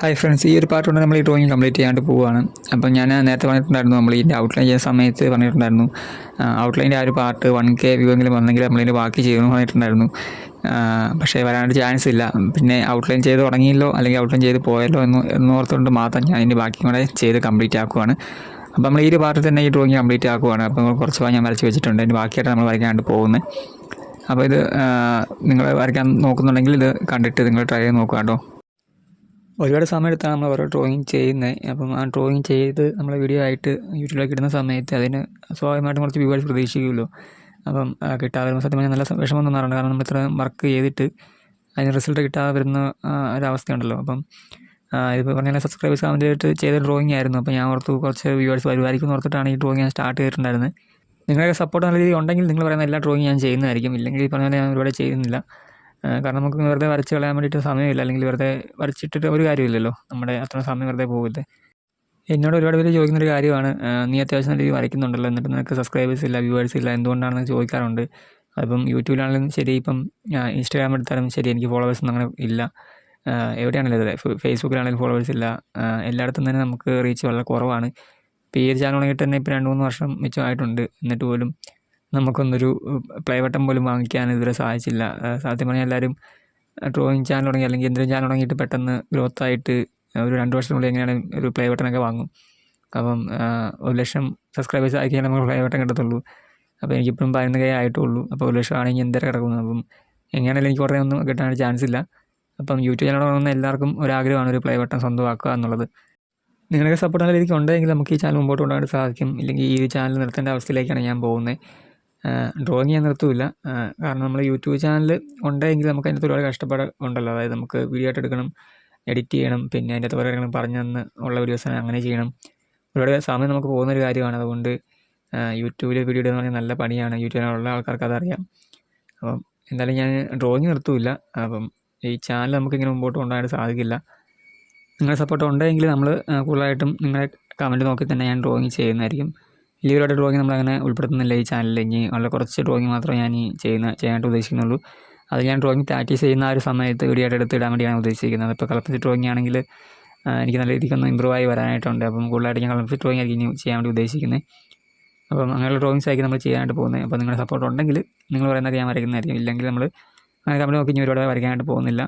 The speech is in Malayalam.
ഹായ് ഫ്രണ്ട്സ്, ഈ ഒരു പാർട്ട് കൊണ്ട് നമ്മൾ ഈ ഡ്രോയിങ് കംപ്ലീറ്റ് ചെയ്യാണ്ട് പോവുകയാണ്. അപ്പം ഞാൻ നേരത്തെ പറഞ്ഞിട്ടുണ്ടായിരുന്നു, നമ്മൾ ഇതിൻ്റെ ഔട്ട്ലൈൻ ചെയ്യുന്ന സമയത്ത് പറഞ്ഞിട്ടുണ്ടായിരുന്നു, ഔട്ട്ലൈൻ്റെ ആ ഒരു പാർട്ട് 1K വ്യൂ എങ്കിലും വന്നെങ്കിൽ നമ്മളിതിൻ്റെ ബാക്കി ചെയ്യുമെന്ന് പറഞ്ഞിട്ടുണ്ടായിരുന്നു. പക്ഷേ വരാനായിട്ട് ചാൻസ് ഇല്ല. പിന്നെ ഔട്ട്ലൈൻ ചെയ്ത് തുടങ്ങിയല്ലോ അല്ലെങ്കിൽ ഔട്ട്ലൈൻ ചെയ്ത് പോയല്ലോ എന്നോർത്തുകൊണ്ട് മാത്രം ഞാൻ ഇതിൻ്റെ ബാക്കി കൂടെ ചെയ്ത് കംപ്ലീറ്റ് ആക്കുവാണ്. അപ്പോൾ നമ്മൾ ഈ ഒരു പാർട്ടിൽ തന്നെ ഈ ഡ്രോയിങ് കംപ്ലീറ്റ് ആക്കുവാണ്. അപ്പോൾ നമ്മൾ കുറച്ച് ഭാഗം ഞാൻ വരച്ച് വെച്ചിട്ടുണ്ട്. അതിൻ്റെ ബാക്കിയായിട്ട് നമ്മൾ വരയ്ക്കാണ്ട് പോകുന്നത്. അപ്പോൾ ഇത് നിങ്ങൾ വരയ്ക്കാൻ നോക്കുന്നുണ്ടെങ്കിൽ ഇത് കണ്ടിട്ട് നിങ്ങൾ ട്രൈ ചെയ്ത് നോക്കുക കേട്ടോ. ഒരുപാട് സമയം എടുത്താണ് നമ്മൾ ഓരോ ഡ്രോയിങ് ചെയ്യുന്നത്. അപ്പം ആ ഡ്രോയിങ് ചെയ്ത് നമ്മൾ വീഡിയോ ആയിട്ട് യൂട്യൂബിലേക്ക് ഇടുന്ന സമയത്ത് അതിന് സ്വാഭാവികമായിട്ടും കുറച്ച് വ്യൂവേഴ്സ് പ്രതീക്ഷിക്കുമല്ലോ. അപ്പം കിട്ടാതെ വരുമ്പോൾ സത്യം പറഞ്ഞാൽ നല്ല വിഷമം തോന്നാറുണ്ട്. കാരണം നമ്മൾ ഇത്ര വർക്ക് ചെയ്തിട്ട് അതിന് റിസൾട്ട് കിട്ടാതെ വരുന്ന ഒരവസ്ഥയുണ്ടല്ലോ. അപ്പം ഇതിപ്പോൾ പറഞ്ഞാൽ സബ്സ്ക്രൈബേഴ്സ് കമൻറ്റ് ചെയ്തിട്ട് ചെയ്ത ഡ്രോയിങ് ആയിരുന്നു. അപ്പോൾ ഞാൻ ഓർത്തു കുറച്ച് വ്യൂവേഴ്സ് വരുമായിരിക്കും എന്ന് ഓർത്തിട്ടാണ് ഈ ഡ്രോയിങ് ഞാൻ സ്റ്റാർട്ട് ചെയ്തിട്ടുണ്ടായിരുന്നത്. നിങ്ങളുടെ സപ്പോർട്ട് നല്ല രീതിയിൽ ഉണ്ടെങ്കിൽ നിങ്ങൾ പറയുന്ന എല്ലാ ഡ്രോയിങ് ഞാൻ ചെയ്യുന്നതായിരിക്കും. ഇല്ലെങ്കിൽ ഈ പറഞ്ഞാൽ ഞാൻ ഒരുപാട് ചെയ്യുന്നില്ല. കാരണം നമുക്ക് വെറുതെ വരച്ച് കളയാൻ വേണ്ടിയിട്ട് സമയമില്ല. അല്ലെങ്കിൽ വെറുതെ വരച്ചിട്ടിട്ട് ഒരു കാര്യമില്ലല്ലോ, നമ്മുടെ അത്ര സമയം വെറുതെ പോകില്ലേ. എന്നോട് ഒരുപാട് പേര് ചോദിക്കുന്നൊരു കാര്യമാണ്, നീ അത്യാവശ്യം നല്ല രീതിയിൽ വരയ്ക്കുന്നുണ്ടല്ലോ, എന്നിട്ട് നിനക്ക് സബ്സ്ക്രൈബേഴ്സ് ഇല്ല, വ്യൂവേഴ്സ് ഇല്ല, എന്തുകൊണ്ടാണെന്ന് ചോദിക്കാറുണ്ട്. അതിപ്പം യൂട്യൂബിലാണെങ്കിലും ശരി, ഇപ്പം ഇൻസ്റ്റാഗ്രാം എടുത്താലും ശരി, എനിക്ക് ഫോളോവേഴ്സൊന്നും അങ്ങനെ ഇല്ല. എവിടെയാണെങ്കിലും അതെ, ഫേസ്ബുക്കിലാണെങ്കിലും ഫോളോവേഴ്സ് ഇല്ല. എല്ലായിടത്തും തന്നെ നമുക്ക് റീച്ച് വളരെ കുറവാണ്. ഇപ്പോൾ ഈ ഒരു ചാനൽ തുടങ്ങിയിട്ട് തന്നെ ഇപ്പോൾ 2-3 വർഷം മിച്ചമായിട്ടുണ്ട്. എന്നിട്ട് പോലും നമുക്കൊന്നൊരു പ്ലേ ബട്ടൺ പോലും വാങ്ങിക്കാൻ ഇതുവരെ സാധിച്ചില്ല. സത്യം പറഞ്ഞാൽ എല്ലാവരും ഡ്രോയിങ് ചാനൽ തുടങ്ങി അല്ലെങ്കിൽ എന്തെങ്കിലും ചാനൽ തുടങ്ങിയിട്ട് പെട്ടെന്ന് ഗ്രോത്തായിട്ട് ഒരു 2 വർഷത്തിനുള്ളിൽ എങ്ങനെയാണ് ഒരു പ്ലേ ബട്ടണൊക്കെ വാങ്ങും. അപ്പം 1,00,000 സബ്സ്ക്രൈബേഴ്സ് ആയി കഴിഞ്ഞാൽ നമുക്ക് പ്ലേ ബട്ടൺ കിട്ടത്തുള്ളൂ. അപ്പോൾ എനിക്കിപ്പം 11K ആയിട്ടുള്ളൂ. അപ്പോൾ 1,00,000 ആണെങ്കിൽ എന്തര കിടക്കുന്നു. അപ്പം എങ്ങനെയാണെങ്കിലും എനിക്ക് കുറേ ഒന്നും കിട്ടാനായിട്ട് ചാൻസ് ഇല്ല. അപ്പം യൂട്യൂബ് ചാനൽ തുടങ്ങുന്ന എല്ലാവർക്കും ഒരാഗ്രഹമാണ് ഒരു പ്ലേ ബട്ടൺ സ്വന്തമാക്കുക എന്നുള്ളത്. നിങ്ങളുടെ സപ്പോർട്ട് നല്ല രീതിക്ക് ഉണ്ടെങ്കിൽ നമുക്ക് ഈ ചാനൽ മുമ്പോട്ട് കൊണ്ടുപോകാൻ സാധിക്കും. ഇല്ലെങ്കിൽ ഈ ചാനൽ നിർത്തേണ്ട അവസ്ഥയിലേക്കാണ് ഞാൻ പോകുന്നത്. ഡ്രോയിങ് ഞാൻ നിർത്തൂല. കാരണം നമ്മൾ യൂട്യൂബ് ചാനൽ ഉണ്ടെങ്കിൽ നമുക്ക് അതിനകത്ത് ഒരുപാട് കഷ്ടപ്പാട് ഉണ്ടല്ലോ. അതായത് നമുക്ക് വീഡിയോ ആയിട്ട് എടുക്കണം, എഡിറ്റ് ചെയ്യണം, പിന്നെ അതിൻ്റെ അകത്ത് ഓരോ കാര്യങ്ങളും പറഞ്ഞു തന്ന് ഉള്ള വീഡിയോസ് അങ്ങനെ ചെയ്യണം. ഒരുപാട് സമയം നമുക്ക് പോകുന്നൊരു കാര്യമാണ്. അതുകൊണ്ട് യൂട്യൂബിൽ വീഡിയോ ഇടുക എന്ന് പറഞ്ഞാൽ നല്ല പണിയാണ്. യൂട്യൂബ് ചാനലുള്ള ആൾക്കാർക്ക് അതറിയാം. അപ്പം എന്തായാലും ഞാൻ ഡ്രോയിങ് നിർത്തൂല. അപ്പം ഈ ചാനൽ നമുക്കിങ്ങനെ മുമ്പോട്ട് കൊണ്ടുപോകാൻ സാധിക്കില്ല. നിങ്ങളുടെ സപ്പോർട്ട് ഉണ്ടെങ്കിൽ നമ്മൾ കൂടുതലായിട്ടും നിങ്ങളുടെ കമൻറ്റ് നോക്കി തന്നെ ഞാൻ ഡ്രോയിങ് ചെയ്യുന്നതായിരിക്കും. വലിയൊരു ഡ്രോയിങ് നമ്മളങ്ങനെ ഉൾപ്പെടുത്തുന്നില്ല ഈ ചാനലിൽ. ഇനി വളരെ കുറച്ച് ഡ്രോയിങ് മാത്രമേ ഞാൻ ഈ ചെയ്യാനായിട്ട് ഉദ്ദേശിക്കുന്നുള്ളൂ. അത് ഞാൻ ഡ്രോയിങ് പ്രാക്ടീസ് ചെയ്യുന്ന ആ ഒരു സമയത്ത് വീഡിയോ ആയിട്ട് എടുത്തിടാൻ വേണ്ടിയാണ് ഉദ്ദേശിക്കുന്നത്. ഇപ്പോൾ കളർഫിൽ ഡ്രോയിങ് ആണെങ്കിൽ എനിക്ക് നല്ല രീതിക്കൊന്ന് ഇമ്പ്രൂവ് ആയി വരാനായിട്ടുണ്ട്. അപ്പം കൂടുതലായിട്ട് ഞാൻ കളർഫിൽ ഡ്രോയിങ് ആയിരിക്കും ഇനി ചെയ്യാൻ വേണ്ടി ഉദ്ദേശിക്കുന്നത്. അപ്പം അങ്ങനെയുള്ള ഡ്രോയിങ്സ് ആയിരിക്കും നമ്മൾ ചെയ്യാനായിട്ട് പോകുന്നത്. അപ്പോൾ നിങ്ങളുടെ സപ്പോർട്ട് ഉണ്ടെങ്കിൽ നിങ്ങൾ പറയുന്നത് ഞാൻ വരയ്ക്കുന്നതായിരിക്കും. ഇല്ലെങ്കിൽ നമ്മൾ അങ്ങനെ കമൻറ്റ് നോക്കി ഇനി ഒരുപാട് വരയ്ക്കാനായിട്ട് പോകുന്നില്ല.